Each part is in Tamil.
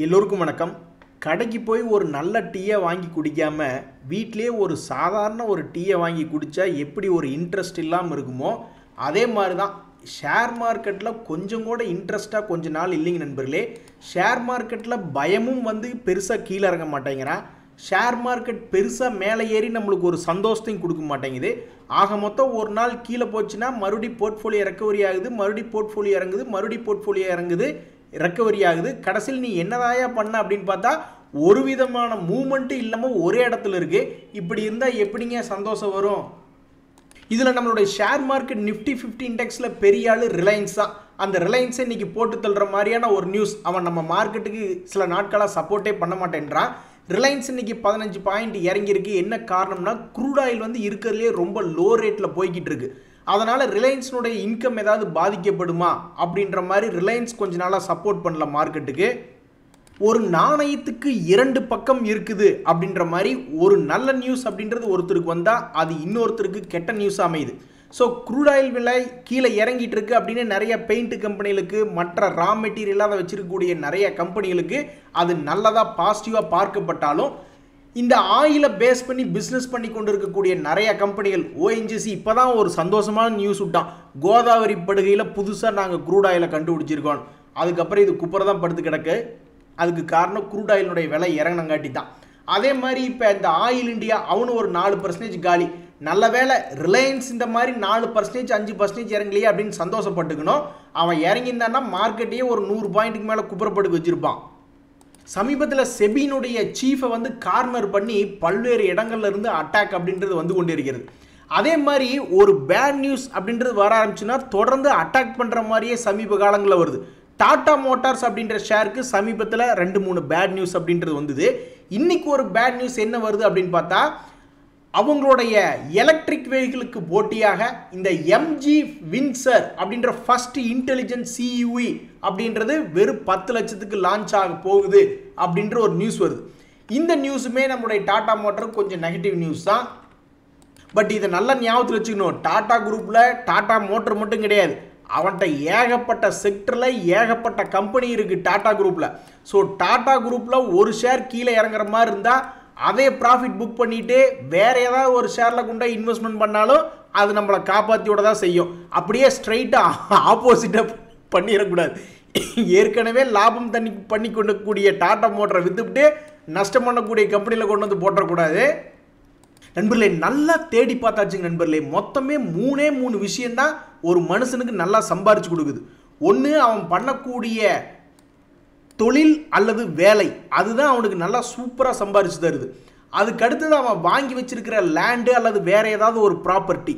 எல்லோருக்கும் வணக்கம். கடைக்கு போய் ஒரு நல்ல டீயை வாங்கி குடிக்காம வீட்டிலே ஒரு சாதாரண ஒரு டீயை வாங்கி குடித்தா எப்படி ஒரு இன்ட்ரெஸ்ட் இல்லாமல் இருக்குமோ அதே மாதிரி தான் ஷேர் மார்க்கெட்டில் கொஞ்சம் கூட இன்ட்ரெஸ்ட்டாக கொஞ்ச நாள் இல்லைங்க நண்பர்களே. ஷேர் மார்க்கெட்டில் பயமும் பெருசாக கீழே இறங்க மாட்டேங்கிறான். ஷேர் மார்க்கெட் பெருசாக மேலே ஏறி நம்மளுக்கு ஒரு சந்தோஷத்தையும் கொடுக்க மாட்டேங்குது. ஆக மொத்தம் ஒரு நாள் கீழே போச்சுன்னா மறுபடியும் போர்ட்ஃபோலியோ ரெக்கவரி ஆகுது, மறுபடியும் போர்ட்ஃபோலியோ இறங்குது, மறுபடியும் போர்ட்ஃபோலியோ இறங்குது, ரெக்கவரி ஆகுது. கடைசியில் நீ என்னதாயா பண்ண அப்படின்னு பார்த்தா ஒரு விதமான மூமெண்ட்டும் இல்லாமல் ஒரே இடத்துல இருக்கு. இப்படி இருந்தால் எப்படிங்க சந்தோஷம் வரும்? இதில் நம்மளுடைய ஷேர் மார்க்கெட் நிஃப்டி 50 இண்டெக்ஸில் பெரிய ஆள் ரிலையன்ஸ் தான். அந்த ரிலையன்ஸை இன்னைக்கு போட்டு தள்ளுற மாதிரியான ஒரு நியூஸ். அவன் நம்ம மார்க்கெட்டுக்கு சில நாட்களாக சப்போர்ட்டே பண்ண மாட்டேன்றான். ரிலையன்ஸ் இன்னைக்கு 15 பாயிண்ட் இறங்கியிருக்கு. என்ன காரணம்னா க்ரூட் ஆயில் இருக்கிறதுலே ரொம்ப லோ ரேட்டில் போய்கிட்டு இருக்கு. அதனால் ரிலையன்ஸினுடைய இன்கம் ஏதாவது பாதிக்கப்படுமா அப்படின்ற மாதிரி ரிலையன்ஸ் கொஞ்ச நாளாக சப்போர்ட் பண்ணல மார்க்கெட்டுக்கு. ஒரு நாணயத்துக்கு 2 பக்கம் இருக்குது அப்படின்ற மாதிரி ஒரு நல்ல நியூஸ் அப்படின்றது ஒருத்தருக்கு வந்தால் அது இன்னொருத்தருக்கு கெட்ட நியூஸ் அமையுது. ஸோ க்ரூட் ஆயில் விலை கீழே இறங்கிட்டு இருக்கு அப்படின்னு நிறைய பெயிண்ட் கம்பெனிகளுக்கு, மற்ற ரா மெட்டீரியலாக வச்சிருக்கக்கூடிய நிறைய கம்பெனிகளுக்கு அது நல்லதாக பாசிட்டிவாக பார்க்கப்பட்டாலும் இந்த ஆயிலை பேஸ் பண்ணி பிஸ்னஸ் பண்ணி கொண்டு இருக்கக்கூடிய நிறைய கம்பெனிகள் ஓஎன்ஜிசி இப்போ தான் ஒரு சந்தோஷமான நியூஸ் விட்டான். கோதாவரி படுகையில் புதுசாக நாங்கள் க்ரூட் ஆயிலை கண்டுபிடிச்சிருக்கோம். அதுக்கப்புறம் இது குப்பரை தான் படுத்து கிடக்கு. அதுக்கு காரணம் க்ரூட் ஆயிலுடைய விலை இறங்கினங்காட்டி தான். அதே மாதிரி இப்போ இந்த ஆயில் இண்டியா அவனு ஒரு 4% காலி. நல்ல வேலை ரிலையன்ஸ் இந்த மாதிரி 4% 5% இறங்கலையே அப்படின்னு சந்தோஷப்பட்டுக்கணும். அவன் இறங்கியிருந்தான்னா மார்க்கெட்டையே ஒரு 100 பாயிண்ட்டுக்கு மேலே குப்பரப்படுக்க வச்சுருப்பான். சமீபத்தில் செபியினுடைய சீஃபை கார்னர் பண்ணி பல்வேறு இடங்கள்ல இருந்து அட்டாக் அப்படின்றது வந்து கொண்டு இருக்கிறது. அதே மாதிரி ஒரு பேட் நியூஸ் அப்படின்றது வர ஆரம்பிச்சுன்னா தொடர்ந்து அட்டாக் பண்ணுற மாதிரியே சமீப காலங்களில் வருது. டாடா மோட்டார்ஸ் அப்படின்ற ஷேருக்கு சமீபத்தில் 2-3 பேட் நியூஸ் அப்படின்றது வந்தது. இன்னைக்கு ஒரு பேட் நியூஸ் என்ன வருது அப்படின்னு பார்த்தா அவங்களுடைய எலக்ட்ரிக் வெஹிக்கிளுக்கு போட்டியாக இந்த எம்ஜி வின்சர் அப்படின்ற ஃபர்ஸ்ட் இன்டெலிஜென்ட் சியூவி அப்படின்றது வெறும் 10 லட்சத்துக்கு லான்ச் ஆக போகுது அப்படின்ற ஒரு நியூஸ் வருது. இந்த நியூஸுமே நம்மளுடைய டாடா மோட்டார் கொஞ்சம் நெகட்டிவ் நியூஸ் தான். பட் இதை நல்லா ஞாபகத்தில் வச்சுக்கணும். டாடா குரூப்பில் டாடா மோட்டர் மட்டும் கிடையாது, அவன்கிட்ட ஏகப்பட்ட செக்டரில் ஏகப்பட்ட கம்பெனி இருக்குது டாடா குரூப்பில். ஸோ டாடா குரூப்பில் ஒரு ஷேர் கீழே இறங்குற மாதிரி இருந்தால் அதே ப்ராஃபிட் புக் பண்ணிவிட்டு வேறு ஏதாவது ஒரு ஷேரில் கொண்டு இன்வெஸ்ட்மெண்ட் பண்ணாலும் அது நம்மளை காப்பாற்றி விட தான் செய்யும். அப்படியே ஸ்ட்ரைட்டாக ஆப்போசிட்டாக பண்ணிடக்கூடாது. ஏற்கனவே லாபம் பண்ணி கொண்டக்கூடிய டாடா மோட்டரை விற்றுவிட்டு நஷ்டம் பண்ணக்கூடிய கம்பெனியில் கொண்டு வந்து போட்டக்கூடாது. நண்பர்களே, நல்லா தேடி பார்த்தாச்சுங்க நண்பர்களே. மொத்தமே 3 விஷயந்தான் ஒரு மனுஷனுக்கு நல்லா சம்பாரிச்சு கொடுக்குது. ஒன்று, அவன் பண்ணக்கூடிய தொழில் அல்லது வேலை, அதுதான் அவனுக்கு நல்லா சூப்பராக சம்பாரிச்சு தருது. அதுக்கு அடுத்தது அவன் வாங்கி வச்சிருக்கிற லேண்டு அல்லது வேற ஏதாவது ஒரு ப்ராப்பர்ட்டி,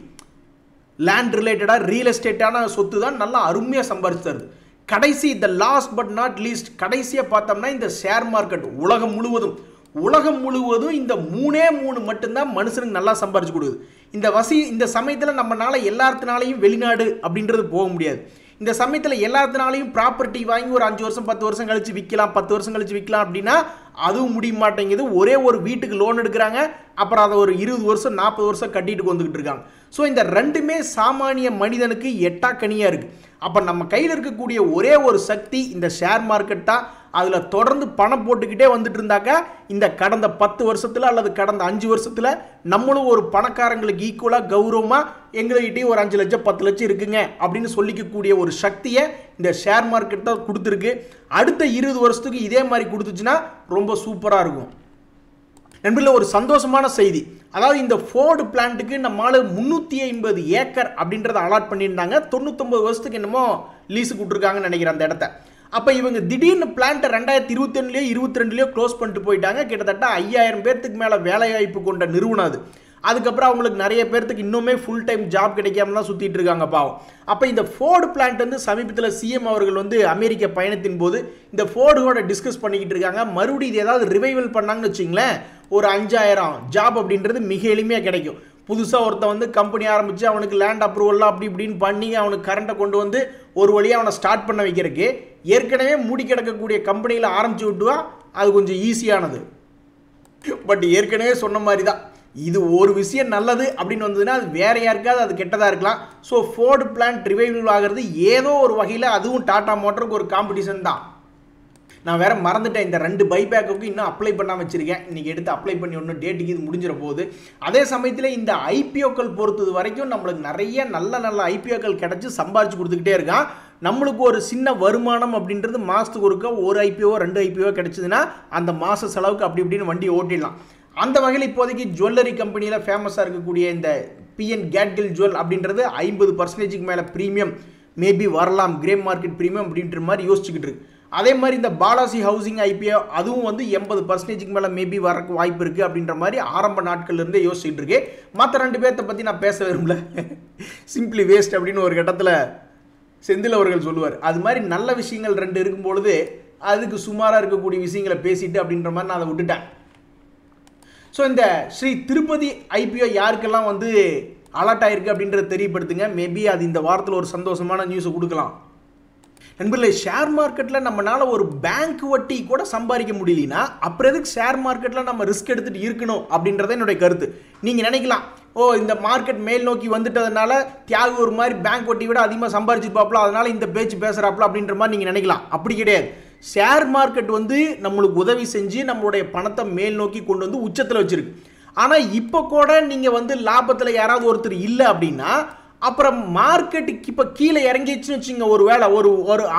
லேண்ட் ரிலேட்டடாக ரியல் எஸ்டேட்டான சொத்து தான் நல்லா அருமையாக சம்பாரிச்சு தருது. கடைசி the last but not least கடைசியாக பார்த்தோம்னா இந்த ஷேர் மார்க்கெட் உலகம் முழுவதும் இந்த 3 மட்டும்தான் மனுஷனுக்கு நல்லா சம்பாரிச்சு கொடுக்குது. இந்த சமயத்தில் நம்மளால எல்லாத்தினாலையும் வெளிநாடு அப்படின்றது போக முடியாது. இந்த சமயத்தில் எல்லாத்தினாலையும் ப்ராப்பர்ட்டி வாங்கி ஒரு 5 வருஷம் 10 வருஷம் கழிச்சு விற்கலாம், 10 வருஷம் கழிச்சு விற்கலாம் அப்படின்னா அதுவும் முடிய மாட்டேங்குது. ஒரே ஒரு வீட்டுக்கு லோன் எடுக்கிறாங்க, அப்புறம் அதை ஒரு 20 வருஷம் 40 வருஷம் கட்டிட்டு வந்துக்கிட்டு இருக்காங்க. ஸோ இந்த ரெண்டுமே சாமானிய மனிதனுக்கு எட்டாக்கனியாக இருக்குது. அப்போ நம்ம கையில் இருக்கக்கூடிய ஒரே ஒரு சக்தி இந்த ஷேர் மார்க்கெட் தான். அதில் தொடர்ந்து பணம் போட்டுக்கிட்டே வந்துட்டு இருந்தாக்கா இந்த கடந்த 10 வருஷத்தில் அல்லது கடந்த 5 வருஷத்தில் நம்மளும் ஒரு பணக்காரங்களுக்கு ஈக்குவலாக கௌரவமாக எங்கள்கிட்டயே ஒரு 5 லட்சம் 10 லட்சம் இருக்குங்க அப்படின்னு சொல்லிக்கக்கூடிய ஒரு சக்தியை இந்த ஷேர் மார்க்கெட் தான் கொடுத்துருக்கு. அடுத்த 20 வருஷத்துக்கு இதே மாதிரி கொடுத்துச்சுன்னா ரொம்ப சூப்பராக இருக்கும். நண்பர்களே, ஒரு சந்தோஷமான செய்தி. அதாவது இந்த ஃபோர்டு பிளான்ட்டுக்கு நம்மளால 350 ஏக்கர் அப்படின்றத அலாட் பண்ணியிருந்தாங்க. 99 வருஷத்துக்கு என்னமோ லீஸு கொடுத்துருக்காங்கன்னு நினைக்கிறேன் அந்த இடத்த. அப்போ இவங்க திடீர்னு பிளான்ட்டை 2021 22 க்ளோஸ் பண்ணிட்டு போயிட்டாங்க. கிட்டத்தட்ட 5000 பேர்த்துக்கு மேலே வேலைவாய்ப்பு கொண்ட நிறுவனம் அது. அதுக்கப்புறம் அவங்களுக்கு நிறைய பேர்த்துக்கு இன்னுமே ஃபுல் டைம் ஜாப் கிடைக்காம தான் சுற்றிட்டு இருக்காங்க பாவம். அப்போ இந்த ஃபோர்டு பிளான்ட் சமீபத்தில் சிஎம் அவர்கள் அமெரிக்க பயணத்தின் போது இந்த ஃபோர்டோட டிஸ்கஸ் பண்ணிக்கிட்டு இருக்காங்க. மறுபடியும் இது ஏதாவது ரிவைவல் பண்ணாங்கன்னு வச்சிங்களேன், ஒரு 5000 ஜாப் அப்படின்றது மிக எளிமையாக கிடைக்கும். புதுசாக ஒருத்தன் கம்பெனி ஆரம்பித்து அவனுக்கு லேண்ட் அப்ரூவல்லாம் அப்படி இப்படின்னு பண்ணி அவனுக்கு கரண்ட்டை கொண்டு வந்து ஒரு வழியாக அவனை ஸ்டார்ட் பண்ண வைக்கிறதுக்கு ஏற்கனவே மூடி கிடக்கக்கூடிய கம்பெனியில் ஆரம்பித்து விட்டுவா அது கொஞ்சம் ஈஸியானது. பட் ஏற்கனவே சொன்ன மாதிரி தான், இது ஒரு விஷயம் நல்லது அப்படின்னு வந்ததுன்னா அது வேற யாருக்காவது அது கெட்டதாக இருக்கலாம். ஸோ ஃபோர்டு பிளான்ட் ரிவைவல் ஆகிறது ஏதோ ஒரு வகையில் அதுவும் டாடா மோட்டருக்கு ஒரு காம்படிஷன் தான். நான் வேற மறந்துட்டேன், இந்த 2 பைபேக்கு இன்னும் அப்ளை பண்ணாமல் வச்சிருக்கேன். இன்னைக்கு எடுத்து அப்ளை பண்ணி ஒன்றும் டேட்டுக்கு இது முடிஞ்சிட போகுது. அதே சமயத்தில் இந்த ஐபிஓக்கள் பொறுத்தது வரைக்கும் நம்மளுக்கு நிறைய நல்ல ஐபிஓக்கள் கிடச்சி சம்பாரிச்சு கொடுத்துக்கிட்டே இருக்கான். நம்மளுக்கு ஒரு சின்ன வருமானம் அப்படின்றது மாதத்துக்கு ஒருக்க ஒரு ஐபிஓ 2 ஐபிஓ கிடைச்சதுன்னா அந்த மாத செலவுக்கு அப்படி இப்படின்னு வண்டி ஓட்டிடலாம். அந்த வகையில் இப்போதைக்கு ஜுவல்லரி கம்பெனியில் ஃபேமஸாக இருக்கக்கூடிய இந்த பிஎன் கேட்கில் ஜுவல் அப்படின்றது 50% மேலே ப்ரீமியம் மேபி வரலாம், கிரே மார்க்கெட் ப்ரீமியம் அப்படின்ற மாதிரி யோசிச்சுக்கிட்டு இருக்கு. அதே மாதிரி இந்த பாலாசி ஹவுசிங் ஐபிஓ அதுவும் வந்து 80% மேலே மேபி வரக்கு வாய்ப்பு இருக்குது அப்படின்ற மாதிரி ஆரம்ப நாட்கள்லேருந்தே யோசிச்சுட்டு இருக்கு. மற்ற 2 பேர்த்த பற்றி நான் பேச விரும்பல, சிம்பிளி வேஸ்ட் அப்படின்னு ஒரு கட்டத்தில் செந்தில் அவர்கள் சொல்லுவார். அது மாதிரி நல்ல விஷயங்கள் 2 இருக்கும்பொழுது அதுக்கு சுமாராக இருக்கக்கூடிய விஷயங்களை பேசிட்டு அப்படின்ற மாதிரி நான் அதை விட்டுட்டேன். ஸோ இந்த ஸ்ரீ திருப்பதி ஐபிஓ யாருக்கெல்லாம் வந்து அலர்ட் ஆயிருக்கு அப்படின்றத தெரியப்படுத்துங்க. மேபி அது இந்த வாரத்தில் ஒரு சந்தோஷமான நியூஸை கொடுக்கலாம். நண்பர்களே, ஷேர் மார்க்கெட்டில் நம்மளால ஒரு பேங்க் வட்டி கூட சம்பாதிக்க முடியலனா அப்புறம் எதுக்கு ஷேர் மார்க்கெட்டில் நம்ம ரிஸ்க் எடுத்துகிட்டு இருக்கணும் அப்படின்றத என்னுடைய கருத்து. நீங்கள் நினைக்கலாம், இந்த மார்க்கெட் மேல் நோக்கி வந்துட்டதுனால தியாகு ஒரு மாதிரி பேங்க் வட்டி விட அதிகமாக சம்பாரிச்சிருப்பாப்ல, அதனால இந்த பேச்சு பேசுகிறாப்ல அப்படின்ற மாதிரி நீங்கள் நினைக்கலாம். அப்படி கிடையாது. ஷேர் மார்க்கெட் வந்து நம்மளுக்கு உதவி செஞ்சு நம்மளுடைய பணத்தை மேல் நோக்கி கொண்டு வந்து உச்சத்தில் வச்சிருக்கு. ஆனால் இப்போ கூட நீங்கள் வந்து லாபத்தில் யாராவது ஒருத்தர் இல்லை அப்படின்னா அப்புறம் மார்க்கெட்டுக்கு இப்போ கீழே இறங்கிச்சுன்னு வச்சுங்க, ஒரு வேளை ஒரு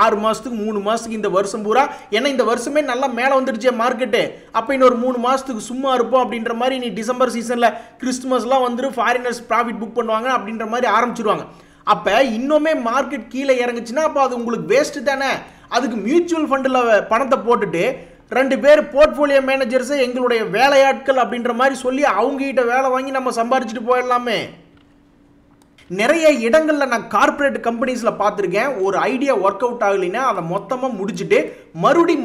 6 மாதத்துக்கு 3 மாதத்துக்கு இந்த வருஷம் பூரா, ஏன்னா இந்த வருஷமே நல்லா மேலே வந்துடுச்சே மார்க்கெட்டு, அப்போ இன்னொரு 3 மாதத்துக்கு சும்மா இருப்போம் அப்படின்ற மாதிரி நீ டிசம்பர் சீசனில் கிறிஸ்துமஸ்லாம் வந்துட்டு ஃபாரினர்ஸ் ப்ராஃபிட் புக் பண்ணுவாங்க அப்படின்ற மாதிரி ஆரம்பிச்சிருவாங்க. அப்போ இன்னுமே மார்க்கெட் கீழே இறங்குச்சுன்னா அப்போ அது உங்களுக்கு வேஸ்ட்டு தானே. அதுக்கு மியூச்சுவல் ஃபண்டில் பணத்தை போட்டுட்டு 2 பேர் போர்ட்ஃபோலியோ மேனேஜர்ஸை எங்களுடைய வேலையாட்கள் அப்படின்ற மாதிரி சொல்லி அவங்ககிட்ட வேலை வாங்கி நம்ம சம்பாரிச்சுட்டு போயிடலாமே. நிறைய இடங்களில் நான் கார்ப்பரேட் கம்பெனிஸில் பார்த்துருக்கேன், ஒரு ஐடியா ஒர்க் அவுட் ஆகலைன்னா அதை மொத்தமாக முடிச்சுட்டு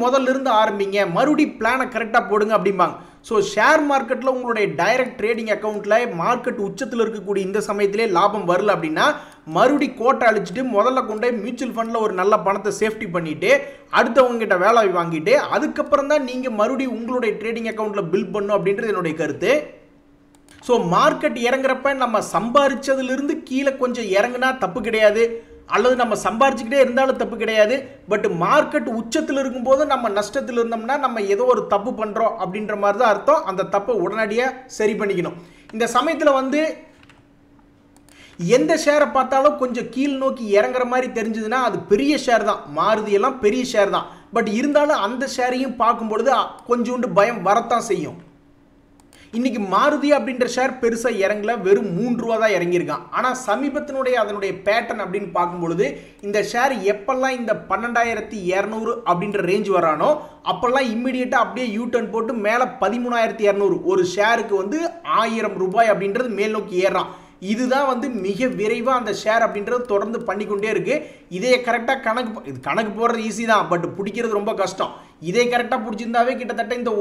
முதல்ல இருந்து ஆரம்பிங்க, மறுபடி பிளானை கரெக்டாக போடுங்க அப்படிம்பாங்க. ஸோ ஷேர் மார்க்கெட்டில் உங்களுடைய டைரக்ட் ட்ரேடிங் அக்கௌண்ட்டில் மார்க்கெட் உச்சத்தில் இருக்கக்கூடிய இந்த சமயத்திலே லாபம் வரல அப்படின்னா மறுபடி கோட்டை அழிச்சிட்டு முதல்ல கொண்டு மியூச்சுவல் ஃபண்டில் ஒரு நல்ல பணத்தை சேஃப்டி பண்ணிவிட்டு அடுத்தவங்ககிட்ட வேலை வாங்கிட்டு அதுக்கப்புறம் தான் நீங்கள் மறுபடியும் உங்களுடைய ட்ரேடிங் அக்கௌண்ட்டில் பில்ட் பண்ணணும் அப்படின்றது என்னுடைய கருத்து. ஸோ மார்க்கெட் இறங்குறப்ப நம்ம சம்பாரிச்சதுலேருந்து கீழே கொஞ்சம் இறங்குனா தப்பு கிடையாது, அல்லது நம்ம சம்பாரிச்சுக்கிட்டே இருந்தாலும் தப்பு கிடையாது. பட் மார்க்கெட் உச்சத்தில் இருக்கும்போது நம்ம நஷ்டத்தில் இருந்தோம்னா நம்ம ஏதோ ஒரு தப்பு பண்ணுறோம் அப்படின்ற மாதிரி தான் அர்த்தம். அந்த தப்பை உடனடியாக சரி பண்ணிக்கணும். இந்த சமயத்தில் வந்து எந்த ஷேரை பார்த்தாலும் கொஞ்சம் கீழ் நோக்கி இறங்குற மாதிரி தெரிஞ்சதுன்னா அது பெரிய ஷேர் தான், மாருதி எல்லாம் பெரிய ஷேர் தான். பட் இருந்தாலும் அந்த ஷேரையும் பார்க்கும்பொழுது கொஞ்சோண்டு பயம் வரத்தான் செய்யும். இன்னைக்கு மாருதி அப்படின்ற ஷேர் பெருசாக இறங்கல, வெறும் 3 ரூபா தான் இறங்கியிருக்கான். ஆனால் சமீபத்தினுடைய அதனுடைய பேட்டர்ன் அப்படின்னு பார்க்கும்பொழுது இந்த ஷேர் எப்பெல்லாம் இந்த 12,200 அப்படின்ற ரேஞ்ச் வரானோ அப்பெல்லாம் இம்மிடியேட்டாக அப்படியே யூ டர்ன் போட்டு மேலே 13,200 ஒரு ஷேருக்கு வந்து 1000 ரூபாய் அப்படின்றது மேல் நோக்கி ஏறான். இதுதான் வந்து மிக விரைவாக அந்த ஷேர் அப்படின்றது தொடர்ந்து பண்ணிக்கொண்டே இருக்கு. இதே கரெக்டாக கணக்கு போடுறது ஈஸி தான், பட் பிடிக்கிறது ரொம்ப கஷ்டம். இதே கரெக்டாக பிடிச்சிருந்தாவே கிட்டத்தட்ட இந்த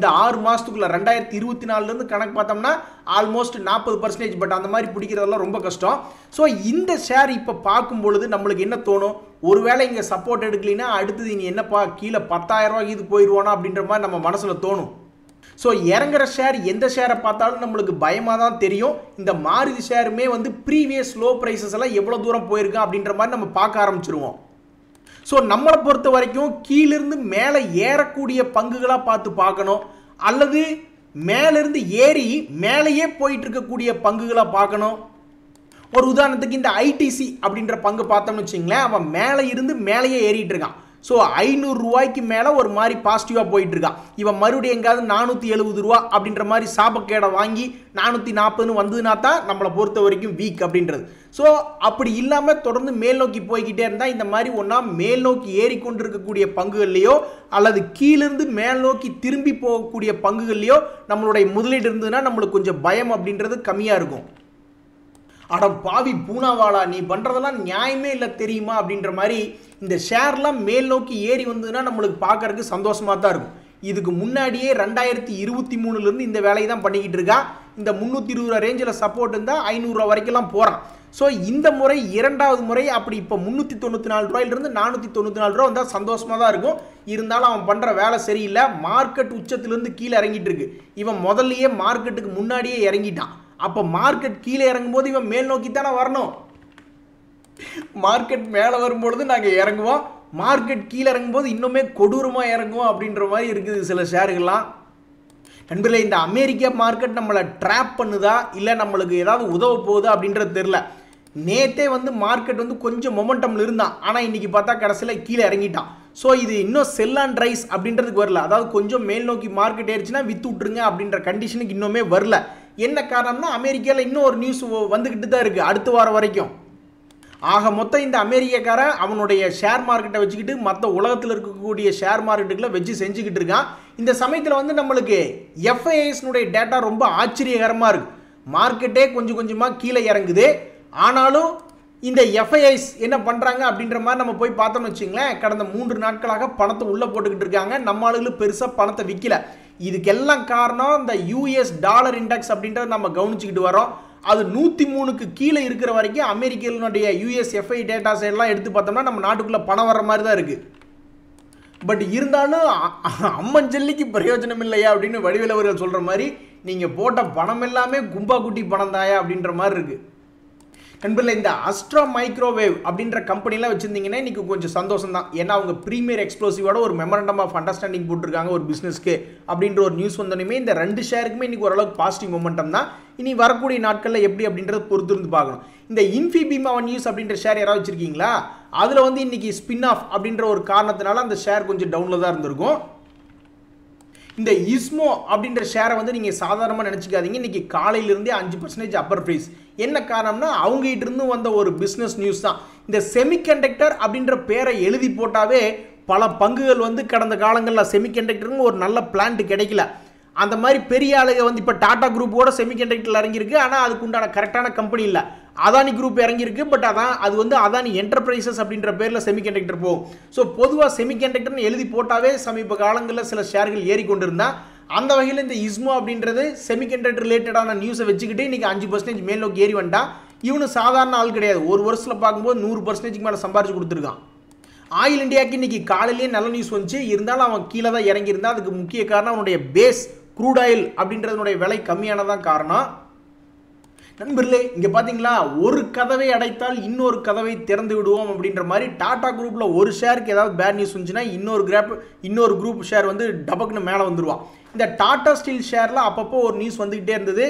6 மாதத்துக்குள்ள 2024 கணக்கு பார்த்தோம்னா ஆல்மோஸ்ட் 40%, பட் அந்த மாதிரி பிடிக்கிறதெல்லாம் ரொம்ப கஷ்டம். ஸோ இந்த ஷேர் இப்போ பார்க்கும் பொழுது நம்மளுக்கு என்ன தோணும், ஒருவேளை இங்கே சப்போர்ட் எடுக்கலைன்னா அடுத்தது இனி என்னப்பா கீழே 10,000 ரூபாய்க்கு இது போயிடுவானா அப்படின்ற மாதிரி நம்ம மனசில் தோணும். ஸோ இறங்குற ஷேர் எந்த ஷேரை பார்த்தாலும் நம்மளுக்கு பயமாக தான் தெரியும். இந்த மாருதி ஷேருமே வந்து ப்ரீவியஸ் லோ ப்ரைஸஸ் எல்லாம் எவ்வளோ தூரம் போயிருக்கா அப்படின்ற மாதிரி நம்ம பார்க்க ஆரம்பிச்சிருவோம். ஸோ நம்மளை பொறுத்த வரைக்கும் கீழிருந்து மேலே ஏறக்கூடிய பங்குகளாக பார்க்கணும், அல்லது மேலிருந்து ஏறி மேலேயே போயிட்டு இருக்கக்கூடிய பங்குகளாக பார்க்கணும். ஒரு உதாரணத்துக்கு இந்த ஐடிசி அப்படின்ற பங்கு பார்த்தோம்னு வச்சுங்களேன், அவன் மேலே இருந்து மேலேயே ஏறிட்டு இருக்கான். ஸோ 500 ரூபாய்க்கு மேலே ஒரு மாதிரி பாசிட்டிவாக போயிட்டு இருக்கான். இவன் மறுபடியும் எங்காவது 470 ரூபா அப்படின்ற மாதிரி சாபக்கேடை வாங்கி 440 வந்ததுனா தான் நம்மளை பொறுத்த வரைக்கும் வீக் அப்படின்றது. ஸோ அப்படி இல்லாமல் தொடர்ந்து மேல் நோக்கி போய்கிட்டே இருந்தால் இந்த மாதிரி ஒன்றா மேல் நோக்கி ஏறிக்கொண்டிருக்கக்கூடிய பங்குகள்லையோ அல்லது கீழிருந்து மேல் நோக்கி திரும்பி போகக்கூடிய பங்குகள்லையோ நம்மளுடைய முதலீடு இருந்ததுன்னா நம்மளுக்கு கொஞ்சம் பயம் அப்படின்றது கம்மியாக இருக்கும். அட பாவி பூனாவாளா, நீ பண்ணுறதெல்லாம் நியாயமே இல்லை தெரியுமா அப்படின்ற மாதிரி இந்த ஷேர்லாம் மேல் நோக்கி ஏறி வந்ததுன்னா நம்மளுக்கு பார்க்கறதுக்கு சந்தோஷமாக தான் இருக்கும். இதுக்கு முன்னாடியே 2023 இந்த வேலையை தான் பண்ணிக்கிட்டு இருக்கா. இந்த 320 ரூபா ரேஞ்சில் சப்போர்ட் இருந்தால் 500 ரூபா வரைக்கும்லாம் போகிறான். ஸோ இந்த முறை 2வது முறை அப்படி இப்போ 394 ரூபாயிலிருந்து 494 ரூபா வந்தால் சந்தோஷமாக தான் இருக்கும். இருந்தாலும் அவன் பண்ணுற வேலை சரியில்லை. மார்க்கெட் உச்சத்திலேருந்து கீழே இறங்கிட்டு இருக்கு. இவன் முதல்லையே மார்க்கெட்டுக்கு முன்னாடியே இறங்கிட்டான். அப்போ மார்க்கெட் கீழே இறங்கும் போது இவன் மேல் நோக்கி தானே வரணும். மார்க்கெட் மேலே வரும்பொழுது நாங்கள் இறங்குவோம், மார்க்கெட் கீழே இறங்கும்போது இன்னுமே கொடூரமாக இறங்கும் அப்படின்ற மாதிரி இருக்குது சில ஷேர்கள்லாம். நண்பர்களே, இந்த அமெரிக்கா மார்க்கெட் நம்மளை ட்ராப் பண்ணுதா இல்லை நம்மளுக்கு ஏதாவது உதவ போகுதா அப்படின்றது தெரில. நேற்றே வந்து மார்க்கெட் வந்து கொஞ்சம் மொமெண்டம்ல இருந்தான், ஆனால் இன்னைக்கு பார்த்தா கடைசியில் கீழே இறங்கிட்டான். ஸோ இது இன்னும் செல் அண்ட் ரைஸ் அப்படின்றதுக்கு வரல. அதாவது கொஞ்சம் மேல் நோக்கி மார்க்கெட் ஏறிச்சுன்னா வித்து விட்டுருங்க அப்படின்ற கண்டிஷனுக்கு இன்னுமே வரல. என்ன காரணம்னா அமெரிக்காவில் இன்னும் ஒரு நியூஸ் வந்துக்கிட்டு தான் இருக்குது அடுத்த வாரம் வரைக்கும். ஆக மொத்தம் இந்த அமெரிக்காக்காரன் அவனுடைய ஷேர் மார்க்கெட்டை வச்சுக்கிட்டு மற்ற உலகத்தில் இருக்கக்கூடிய ஷேர் மார்க்கெட்டுகளை வச்சு செஞ்சுக்கிட்டு இருக்கான். இந்த சமயத்தில் வந்து நம்மளுக்கு எஃப்ஐஎஸ்னுடைய டேட்டா ரொம்ப ஆச்சரியகரமாக இருக்குது. மார்க்கெட்டே கொஞ்சம் கொஞ்சமாக கீழே இறங்குது, ஆனாலும் இந்த எஃப்ஐஎஸ் என்ன பண்ணுறாங்க அப்படின்ற மாதிரி நம்ம போய் பார்த்தோம்னு வச்சுங்களேன், கடந்த 3 நாட்களாக பணத்தை உள்ளே போட்டுக்கிட்டு இருக்காங்க. நம்ம ஆளுகளும் பெருசாக பணத்தை விற்கல. இதுக்கெல்லாம் காரணம் இந்த யூஎஸ் டாலர் இண்டெக்ஸ் அப்படின்றத நம்ம கவனிச்சுக்கிட்டு வரோம். அது 103க்கு கீழே இருக்கிற வரைக்கும் அமெரிக்கனுடைய யூஎஸ் எஃப்ஐ டேட்டாஸ் எல்லாம் எடுத்து பார்த்தோம்னா நம்ம நாட்டுக்குள்ளே பணம் வர்ற மாதிரி தான் இருக்குது. பட் இருந்தாலும் அம்மஞ்சல்லிக்கு பிரயோஜனம் இல்லையா அப்படின்னு வடிவேலு அவர்கள் சொல்கிற மாதிரி நீங்கள் போட்ட பணம் எல்லாமே கும்பா குட்டி பணம் தாயா அப்படின்ற மாதிரி இருக்குது. நண்பர்களே, இந்த அஸ்ட்ரா மைக்ரோவேவ் அப்படின்ற கம்பெனிலாம் வச்சுருந்தீங்கன்னா இன்றைக்கி கொஞ்சம் சந்தோஷம் தான். ஏன்னா அவங்க ப்ரீமியர் எக்ஸ்ப்ளோசிவோட ஒரு மெமரண்டம் ஆஃப் அண்டர்ஸ்டாண்டிங் போட்டிருக்காங்க ஒரு பிஸ்னஸ்க்கு அப்படின்ற ஒரு நியூஸ் வந்தோடனே இந்த 2 ஷேருக்குமே இன்றைக்கி ஓரளவுக்கு பாசிட்டிவ் மொமெண்டம் தான். இனி வரக்கூடிய நாட்களில் எப்படி அப்படின்றத பொறுத்து இருந்து பார்க்கணும். இந்த இன்ஃபிபீமா நியூஸ் அப்படின்ற ஷேர் யாராவது வச்சுருக்கீங்களா? அதில் வந்து இன்றைக்கி ஸ்பின் ஆஃப் அப்படின்ற ஒரு காரணத்தினால அந்த ஷேர் கொஞ்சம் டவுனில் தான் இருந்திருக்கும். இந்த இஸ்மோ அப்படின்ற ஷேரை வந்து நீங்கள் சாதாரணமாக நினச்சிக்காதீங்க. இன்றைக்கி காலையிலிருந்தே 5% அப்பர் ப்ரைஸ். என்ன காரணம்னா அவங்ககிட்ட இருந்து வந்த ஒரு பிஸ்னஸ் நியூஸ் தான். இந்த செமிகண்டக்டர் அப்படின்ற பேரை எழுதி போட்டாவே பல பங்குகள் வந்து கடந்த காலங்களில் செமிகண்டக்டருன்னு ஒரு நல்ல பிளான்ட் கிடைக்கல. அந்த மாதிரி பெரிய ஆளுங்க வந்து இப்போ டாடா குரூப்போட செமிகண்டக்டரில் இறங்கியிருக்கு, ஆனால் அதுக்கு உண்டான கரெக்டான கம்பெனி இல்லை. அதானி குரூப் இறங்கியிருக்கு, பட் அது வந்து அதானி என்டர்பிரைசஸ் அப்படின்ற பேரில் செமிகண்டக்டர் போகும். ஸோ பொதுவாக செமிகண்டக்டர்னு எழுதி போட்டாவே சமீப காலங்களில் சில ஷேர்கள் ஏறிக்கொண்டிருந்தா, அந்த வகையில் இந்த இஸ்மோ அப்படின்றது செமிகண்டக்டர் ரிலேட்டடான நியூஸை வச்சுக்கிட்டு இன்றைக்கி 5% மேல் நோக்கி ஏறி வந்துட்டா. இவனு சாதாரண ஆள் கிடையாது. ஒரு வருஷத்தில் பார்க்கும்போது 100% மேலே சம்பாரிச்சு கொடுத்துருக்கான். ஆயில் இண்டியாவுக்கு இன்றைக்கி காலையிலேயே நல்ல நியூஸ் வந்துச்சு, இருந்தாலும் அவன் கீழே தான் இறங்கியிருந்தான். அதுக்கு முக்கிய காரணம் அவனுடைய பேஸ் க்ரூட் ஆயில் அப்படின்றதுனுடைய விலை கம்மியானதான் காரணம். நண்பர்களே, இங்கே பார்த்தீங்களா, ஒரு கதவை அடைத்தால் இன்னொரு கதவை திறந்து விடுவோம் அப்படின்ற மாதிரி டாடா குரூப்பில் ஒரு ஷேருக்கு ஏதாவது பேட் நியூஸ் வந்துச்சுன்னா இன்னொரு குரூப் ஷேர் வந்து டபக்குன்னு மேலே வந்துடுவான். இந்த டாடா ஸ்டீல் ஷேரில் அப்பப்போ ஒரு நியூஸ் வந்துக்கிட்டே இருந்தது.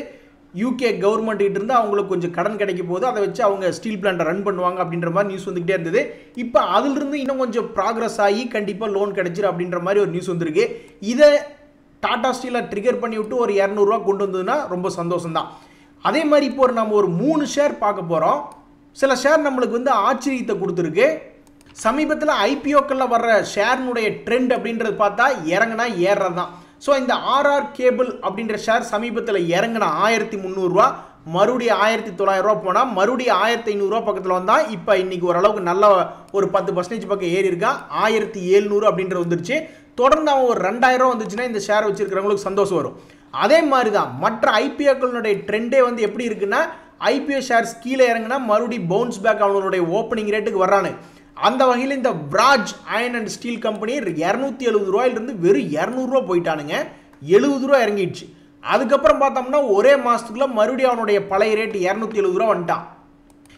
யூகே கவர்மெண்ட்டிகிட்ட இருந்து அவங்களுக்கு கொஞ்சம் கடன் கிடைக்க போது, அதை வச்சு அவங்க ஸ்டீல் பிளான்ட்டை ரன் பண்ணுவாங்க அப்படின்ற மாதிரி நியூஸ் வந்துக்கிட்டே இருந்தது. இப்போ அதிலிருந்து இன்னும் கொஞ்சம் ப்ராக்ரஸ் ஆகி கண்டிப்பாக லோன் கிடைச்சிரு அப்படின்ற மாதிரி ஒரு நியூஸ் வந்திருக்கு. இதை டாடா ஸ்டீலை ட்ரிகர் பண்ணி விட்டு ஒரு 200 ரூபா கொண்டு வந்ததுன்னா ரொம்ப சந்தோஷம் தான். அதே மாதிரி இப்போ நம்ம ஒரு 3 ஷேர் பார்க்க போகிறோம். சில ஷேர் நம்மளுக்கு வந்து ஆச்சரியத்தை கொடுத்துருக்கு. சமீபத்தில் ஐபிஓக்களில் வர்ற ஷேர்னுடைய ட்ரெண்ட் அப்படின்றது பார்த்தா இறங்கினா ஏறுறது தான். ஸோ இந்த ஆர்ஆர் கேபிள் அப்படின்ற ஷேர் சமீபத்தில் இறங்கினா 1300 ரூபா, மறுபடியும் 1900 ரூபா போனால் மறுபடியும் 1500 ரூபா பக்கத்தில் வந்தால் இப்போ இன்றைக்கி ஓரளவுக்கு நல்ல ஒரு 10% பக்கம் ஏறி இருக்கா. 1700 அப்படின்றது வந்துருச்சு. தொடர்ந்து அவன் ஒரு 2000 ரூபா வந்துச்சுன்னா இந்த ஷேர் வச்சிருக்கிறவங்களுக்கு சந்தோஷம் வரும். அதே மாதிரி தான் மற்ற ஐபிஓக்களுடைய ட்ரெண்டே வந்து எப்படி இருக்குன்னா, ஐபிஓ ஷேர்ஸ் கீழே இறங்கினா மறுபடியும் பவுன்ஸ் பேக் அவனுடைய ஓப்பனிங் ரேட்டுக்கு வர்றானு. அந்த வகையில் இந்த பிராஜ் அயன் அண்ட் ஸ்டீல் கம்பெனி 270 ரூபாயிலிருந்து வெறும் 200 ரூபா போயிட்டானுங்க. 70 ரூபா இறங்கிடுச்சு. அதுக்கப்புறம் பார்த்தோம்னா ஒரே மாதத்துக்குள்ள மறுபடியும் அவனுடைய பழைய ரேட்டு 270 ரூபா வந்துட்டான்.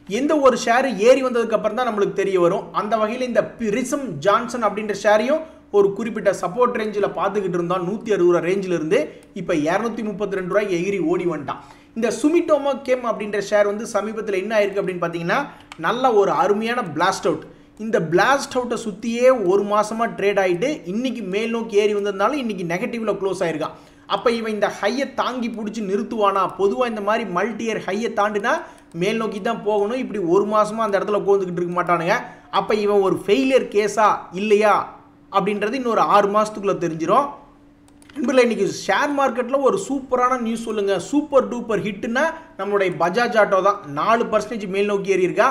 எந்த ஒரு ஷேர் ஏறி வந்ததுக்கப்புறம் தான் நம்மளுக்கு தெரிய வரும். அந்த வகையில் இந்த பிரிசம் ஜான்சன் அப்படின்ற ஷேரையும் ஒரு குறிப்பிட்ட சப்போர்ட் ரேஞ்சில் பார்த்துக்கிட்டு இருந்தான். 160 ரூபா ரேஞ்சில் இருந்து இப்போ 232 ரூபாய்க்கு எகிரி ஓடி வந்துட்டான். இந்த சுமிட்டோமோ கெம் அப்படின்ற ஷேர் வந்து சமீபத்தில் என்ன ஆயிருக்கு அப்படின்னு பார்த்தீங்கன்னா, நல்ல ஒரு அருமையான பிளாஸ்ட் அவுட். இந்த பிளாஸ்ட் அவுட்டை சுற்றியே ஒரு மாதமாக ட்ரேட் ஆகிட்டு இன்றைக்கி மேல் நோக்கி ஏறி வந்ததுனால இன்றைக்கி நெகட்டிவில் க்ளோஸ் ஆகிருக்கான். அப்போ இவன் இந்த ஹையை தாங்கி பிடிச்சி நிறுத்துவானா? பொதுவாக இந்த மாதிரி மல்டி இயர் ஹையை தாண்டினா மேல் நோக்கி தான் போகணும். இப்படி ஒரு மாதமாக அந்த இடத்துல உட்காந்துக்கிட்டு இருக்க மாட்டானுங்க. அப்போ இவன் ஒரு ஃபெயிலியர் கேஸா இல்லையா அப்படின்றது இன்னொரு 6 மாதத்துக்குள்ளே தெரிஞ்சிடும். நண்பர்களே, இன்றைக்கி ஷேர் மார்க்கெட்டில் ஒரு சூப்பரான நியூஸ் சொல்லுங்கள். சூப்பர் டூப்பர் ஹிட்டுன்னா நம்மளுடைய பஜாஜ் ஆட்டோ தான். 4% மேல் நோக்கி ஏறி இருக்கா.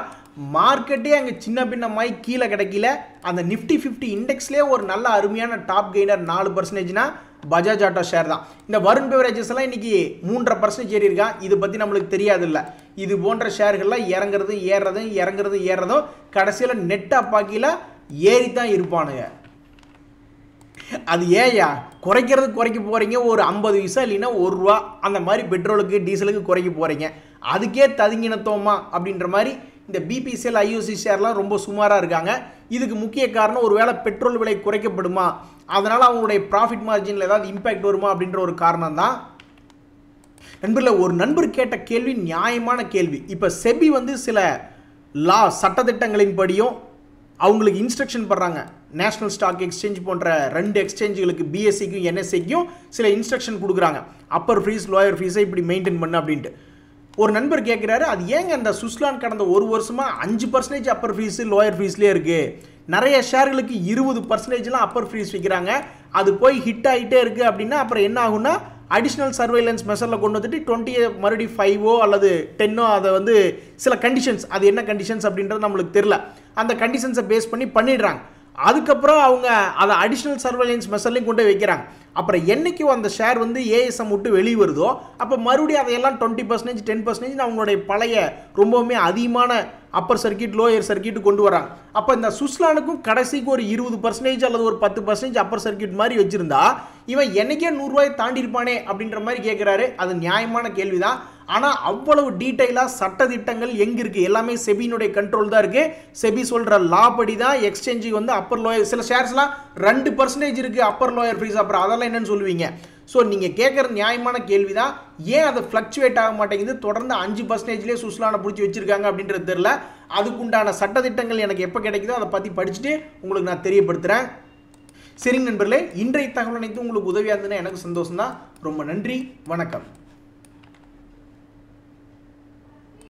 மார்க்கெட்டே அங்கே சின்ன பின்னமாய் கீழே கிடைக்கல. அந்த நிஃப்டி 50 இண்டெக்ஸ்லேயே ஒரு நல்ல அருமையான டாப் கெய்னர் 4%னா பஜாஜ் ஆட்டோ ஷேர் தான். இந்த வருண் பெவரேஜஸ் எல்லாம் இன்றைக்கி 3.5% ஏறி இருக்கா. இது பற்றி நம்மளுக்கு தெரியாது இல்லை. இது போன்ற ஷேர்கள்லாம் இறங்குறதும் ஏறுறதும் கடைசியில் நெட்டாக பாக்கியில் ஏறி தான் இருப்பானுங்க. அது ஏயா குறைக்க போகிறீங்க, ஒரு 50 பைசா இல்லைன்னா 1 ரூபா அந்த மாதிரி பெட்ரோலுக்கு டீசலுக்கு குறைக்க போகிறீங்க. அதுக்கே ததுங்கினத்தோமா அப்படின்ற மாதிரி இந்த பிபிசிஎல் ஐஓசி ஷேர்லாம் ரொம்ப சுமாராக இருக்காங்க. இதுக்கு முக்கிய காரணம் ஒருவேளை பெட்ரோல் விலை குறைக்கப்படுமா, அதனால் அவங்களுடைய ப்ராஃபிட் மார்ஜினில் ஏதாவது இம்பேக்ட் வருமா அப்படின்ற ஒரு காரணம் தான். நண்பர்களே, ஒரு நண்பர் கேட்ட கேள்வி நியாயமான கேள்வி. இப்போ செபி வந்து சில சட்டத்திட்டங்களின்படியும் அவங்களுக்கு இன்ஸ்ட்ரக்ஷன் பண்றாங்க. நேஷனல் ஸ்டாக் எக்ஸ்சேஞ்ச் போன்ற 2 எக்ஸ்சேஞ்சுகளுக்கு பிஎஸ்சிக்கும் என்எஸ்சிக்கும் சில இன்ஸ்ட்ரக்ஷன் கொடுக்குறாங்க. அப்பர் ஃபீஸ் லோயர் ஃபீஸை இப்படி மெயின்டைன் பண்ணு அப்படின்ட்டு. ஒரு நண்பர் கேட்குறாரு, அது ஏங்க அந்த சுஸ்லான் கடந்த ஒரு வருஷமாக 5% அப்பர் ஃபீஸு லோயர் ஃபீஸ்லேயே இருக்குது, நிறைய ஷேர்களுக்கு 20%லாம் அப்பர் ஃபீஸ் விற்கிறாங்க, அது போய் ஹிட் ஆகிட்டே இருக்குது அப்படின்னா அப்புறம் என்ன ஆகும்னா அடிஷ்னல் சர்வைலன்ஸ் மெஷரில் கொண்டு வந்துட்டு 20 மறுபடியும் 5 அல்லது 10 அதை வந்து சில கண்டிஷன்ஸ், அது என்ன கண்டிஷன்ஸ் அப்படின்றது நம்மளுக்கு தெரியல, அந்த கண்டிஷன்ஸை பேஸ் பண்ணிடுறாங்க. அதுக்கப்புறம் அவங்க அதை அடிஷ்னல் சர்வைலன்ஸ் மெஷர்லையும் கொண்டு போய் வைக்கிறாங்க. அப்புறம் என்னைக்கும் அந்த ஷேர் வந்து ஏஎஸ்எம் விட்டு வெளியே வருதோ அப்போ மறுபடியும் அதையெல்லாம் 20% 10% அவங்களுடைய பழைய ரொம்பவுமே அதிகமான அப்பர் சர்க்கியூட் லோயர் சர்க்கியூட் கொண்டு வராங்க. அப்போ இந்த சுஸ்லானுக்கும் கடைசிக்கு ஒரு 20% அல்லது ஒரு 10% அப்பர் சர்க்கியூட் மாதிரி வச்சிருந்தா இவன் என்னைக்கே 100 ரூபாய் தாண்டி இருப்பானே அப்படின்ற மாதிரி கேட்குறாரு. அது நியாயமான கேள்விதான். ஆனால் அவ்வளவு டீட்டெயிலாக சட்டத்திட்டங்கள் எங்கே இருக்குது, எல்லாமே செபியினுடைய கண்ட்ரோல் தான் இருக்குது. செபி சொல்கிற லா படி தான் எக்ஸ்சேஞ்சு வந்து அப்பர் லோயர், சில ஷேர்ஸ்லாம் 2% இருக்குது அப்பர் லோயர் ஃபீஸ், அப்புறம் அதெல்லாம் என்னன்னு சொல்லுவீங்க. ஸோ நீங்கள் கேட்குற நியாயமான கேள்வி தான். ஏன் அது ஃப்ளக்சுவேட் ஆக மாட்டேங்குது, தொடர்ந்து 5%லேயே சுஸ்லானை பிடிச்சி வச்சிருக்காங்க அப்படின்றது தெரியல. அதுக்குண்டான சட்டத்திட்டங்கள் எனக்கு எப்போ கிடைக்குதோ அதை பற்றி படிச்சுட்டு உங்களுக்கு நான் தெரியப்படுத்துகிறேன். சரிங்க நண்பர்களே, இன்றைய தகவல் அனைத்தும் உங்களுக்கு உதவியாக இருந்ததுன்னா எனக்கு சந்தோஷம் தான். ரொம்ப நன்றி, வணக்கம்.